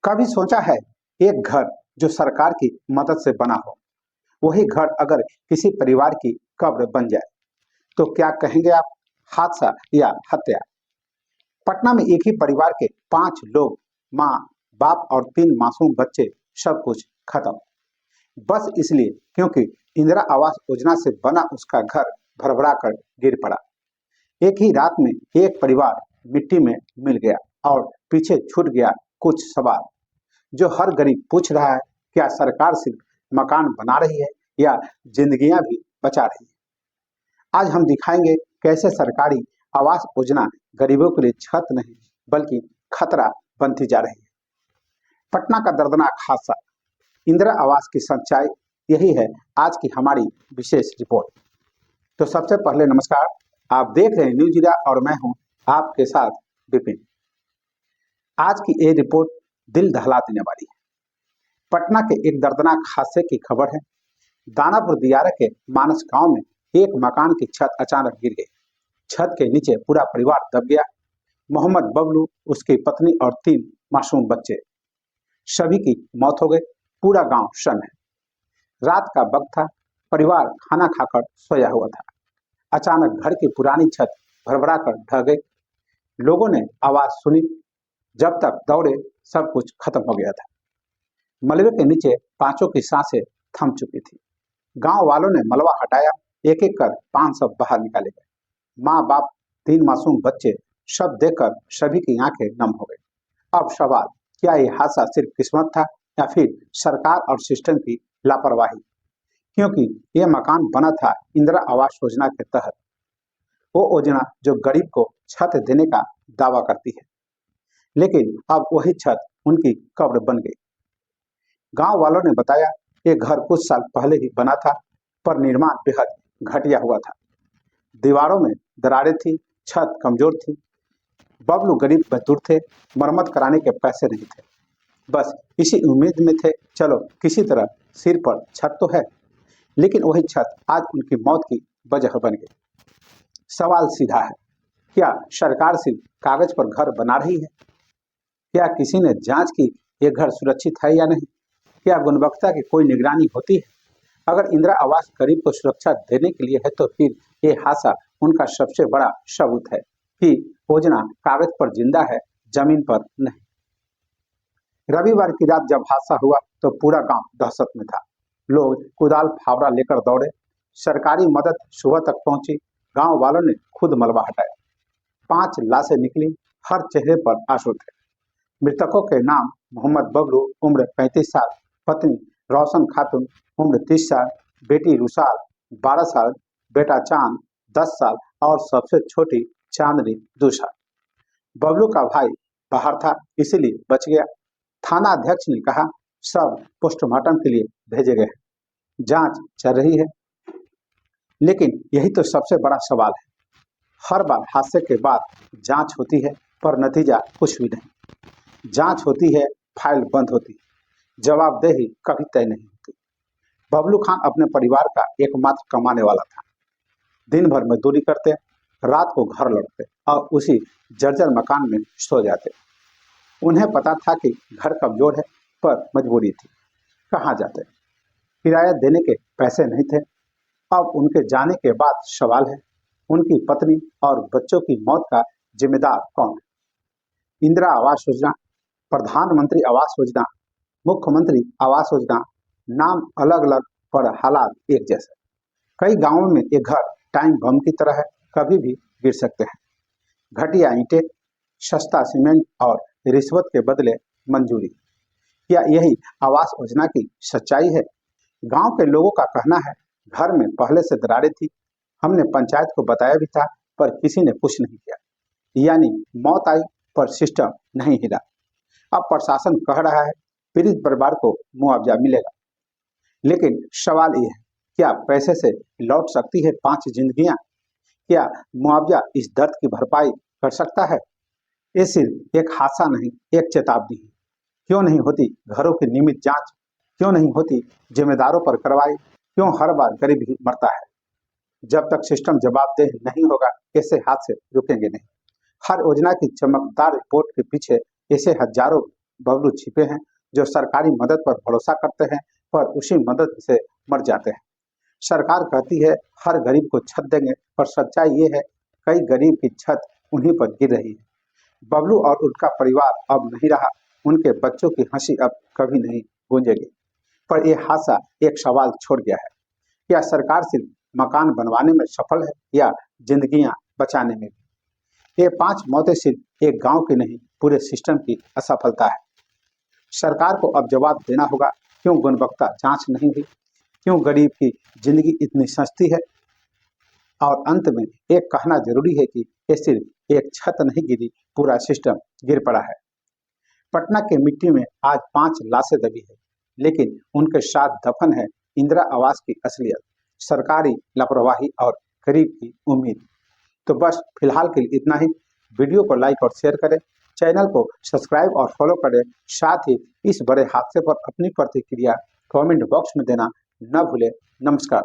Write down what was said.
कभी सोचा है एक घर जो सरकार की मदद से बना हो, वही घर अगर किसी परिवार की कब्र बन जाए तो क्या कहेंगे आप? हादसा या हत्या? पटना में एक ही परिवार के 5 लोग, माँ, बाप और 3 मासूम बच्चे, सब कुछ खत्म। बस इसलिए क्योंकि इंदिरा आवास योजना से बना उसका घर भरभरा कर गिर पड़ा। एक ही रात में एक परिवार मिट्टी में मिल गया और पीछे छूट गया कुछ सवाल जो हर गरीब पूछ रहा है। क्या सरकार सिर्फ मकान बना रही है या जिंदगियां भी बचा रही है? आज हम दिखाएंगे कैसे सरकारी आवास योजना गरीबों के लिए छत नहीं बल्कि खतरा बनती जा रही है। पटना का दर्दनाक हादसा, इंदिरा आवास की सच्चाई, यही है आज की हमारी विशेष रिपोर्ट। तो सबसे पहले नमस्कार, आप देख रहे हैं न्यूज इंडिया और मैं हूं आपके साथ विपिन। आज की ये रिपोर्ट दिल दहला देने वाली है। पटना के एक दर्दनाक हादसे की खबर है। दानापुर दियारा के मानस गांव में एक मकान की छत अचानक गिर गई। छत के नीचे पूरा परिवार दब गया। मोहम्मद बबलू, उसकी पत्नी और 3 मासूम बच्चे, सभी की मौत हो गई। पूरा गांव सन्न है। रात का वक्त था, परिवार खाना खाकर सोया हुआ था। अचानक घर की पुरानी छत भरभरा कर ढह गई। लोगों ने आवाज सुनी, जब तक दौड़े सब कुछ खत्म हो गया था। मलबे के नीचे पांचों की सांसें थम चुकी थी। गांव वालों ने मलबा हटाया, एक एक कर 5 शव बाहर निकाले गए। माँ बाप, 3 मासूम बच्चे, सब देखकर सभी की आंखें नम हो गई। अब सवाल, क्या ये हादसा सिर्फ किस्मत था या फिर सरकार और सिस्टम की लापरवाही? क्योंकि ये मकान बना था इंदिरा आवास योजना के तहत, वो योजना जो गरीब को छत देने का दावा करती है। लेकिन अब वही छत उनकी कब्र बन गई। गांव वालों ने बताया, ये घर कुछ साल पहले ही बना था, पर निर्माण बेहद घटिया हुआ था। दीवारों में दरारें थी, छत कमजोर थी। बबलू गरीब मजदूर थे, मरम्मत कराने के पैसे नहीं थे। बस इसी उम्मीद में थे, चलो किसी तरह सिर पर छत तो है। लेकिन वही छत आज उनकी मौत की वजह बन गई। सवाल सीधा है, क्या सरकार सिर्फ कागज पर घर बना रही है? क्या किसी ने जांच की ये घर सुरक्षित है या नहीं? क्या गुणवत्ता की कोई निगरानी होती है? अगर इंदिरा आवास गरीब को सुरक्षा देने के लिए है तो फिर ये हादसा उनका सबसे बड़ा सबूत है कि योजना कागज पर जिंदा है, जमीन पर नहीं। रविवार की रात जब हादसा हुआ तो पूरा गांव दहशत में था। लोग कुदाल फावड़ा लेकर दौड़े। सरकारी मदद सुबह तक पहुंची। गांव वालों ने खुद मलबा हटाया। 5 लाशें निकली, हर चेहरे पर आंसू थे। मृतकों के नाम, मोहम्मद बबलू, उम्र 35 साल, पत्नी रोशन खातून, उम्र 30 साल, बेटी रुसाल 12 साल, बेटा चांद 10 साल और सबसे छोटी चांदनी 2 साल। बबलू का भाई बाहर था, इसीलिए बच गया। थाना अध्यक्ष ने कहा, सब पोस्टमार्टम के लिए भेजे गए हैं, जांच चल रही है। लेकिन यही तो सबसे बड़ा सवाल है। हर बार हादसे के बाद जांच होती है, पर नतीजा कुछ भी नहीं। जांच होती है, फाइल बंद होती है, जवाबदेही कभी तय नहीं होती। बबलू खान अपने परिवार का एकमात्र कमाने वाला था। दिन भर मजदूरी करते, रात को घर लौटते और उसी जर्जर मकान में सो जाते। उन्हें पता था कि घर कमजोर है, पर मजबूरी थी। कहाँ जाते? किराया देने के पैसे नहीं थे। अब उनके जाने के बाद सवाल है, उनकी पत्नी और बच्चों की मौत का जिम्मेदार कौन है? इंदिरा आवास योजना, प्रधानमंत्री आवास योजना, मुख्यमंत्री आवास योजना, नाम अलग अलग पर हालात एक जैसे। कई गांवों में ये घर टाइम बम की तरह है, कभी भी गिर सकते हैं। घटिया ईंटें, सस्ता सीमेंट और रिश्वत के बदले मंजूरी, क्या यही आवास योजना की सच्चाई है? गांव के लोगों का कहना है, घर में पहले से दरारें थी, हमने पंचायत को बताया भी था, पर किसी ने कुछ नहीं किया। यानी मौत आई पर सिस्टम नहीं हिला। अब प्रशासन कह रहा है पीड़ित परिवार को मुआवजा मिलेगा। लेकिन सवाल ये है, क्या पैसे से लौट सकती है 5 जिंदगियां? क्या मुआवजा इस दर्द की भरपाई कर सकता है? ये सिर्फ एक हादसा नहीं, एक चेतावनी है। क्यों नहीं होती घरों की नियमित जांच? क्यों नहीं होती जिम्मेदारों पर कार्रवाई? क्यों हर बार गरीब ही मरता है? जब तक सिस्टम जवाबदेह नहीं होगा, ऐसे हादसे रुकेंगे नहीं। हर योजना की चमकदार रिपोर्ट के पीछे ऐसे हजारों बबलू छिपे हैं जो सरकारी मदद पर भरोसा करते हैं पर उसी मदद से मर जाते हैं। सरकार कहती है हर गरीब को छत देंगे, पर सच्चाई ये है कई गरीब की छत उन्हीं पर गिर रही है। बबलू और उनका परिवार अब नहीं रहा, उनके बच्चों की हंसी अब कभी नहीं गूंजेगी। पर यह हादसा एक सवाल छोड़ गया है, क्या सरकार सिर्फ मकान बनवाने में सफल है या जिंदगियां बचाने में भी? ये 5 मौतें सिर्फ एक गांव की नहीं, पूरे सिस्टम की असफलता है। सरकार को अब जवाब देना होगा, क्यों गुणवत्ता जांच नहीं हुई, क्यों गरीब की जिंदगी इतनी सस्ती है। और अंत में एक कहना जरूरी है कि ये सिर्फ एक छत नहीं गिरी, पूरा सिस्टम गिर पड़ा है। पटना के मिट्टी में आज 5 लाशें दबी है, लेकिन उनके साथ दफन है इंदिरा आवास की असलियत, सरकारी लापरवाही और गरीब की उम्मीद। तो बस फिलहाल के लिए इतना ही। वीडियो को लाइक और शेयर करें, चैनल को सब्सक्राइब और फॉलो करें। साथ ही इस बड़े हादसे पर अपनी प्रतिक्रिया कमेंट बॉक्स में देना न भूलें। नमस्कार।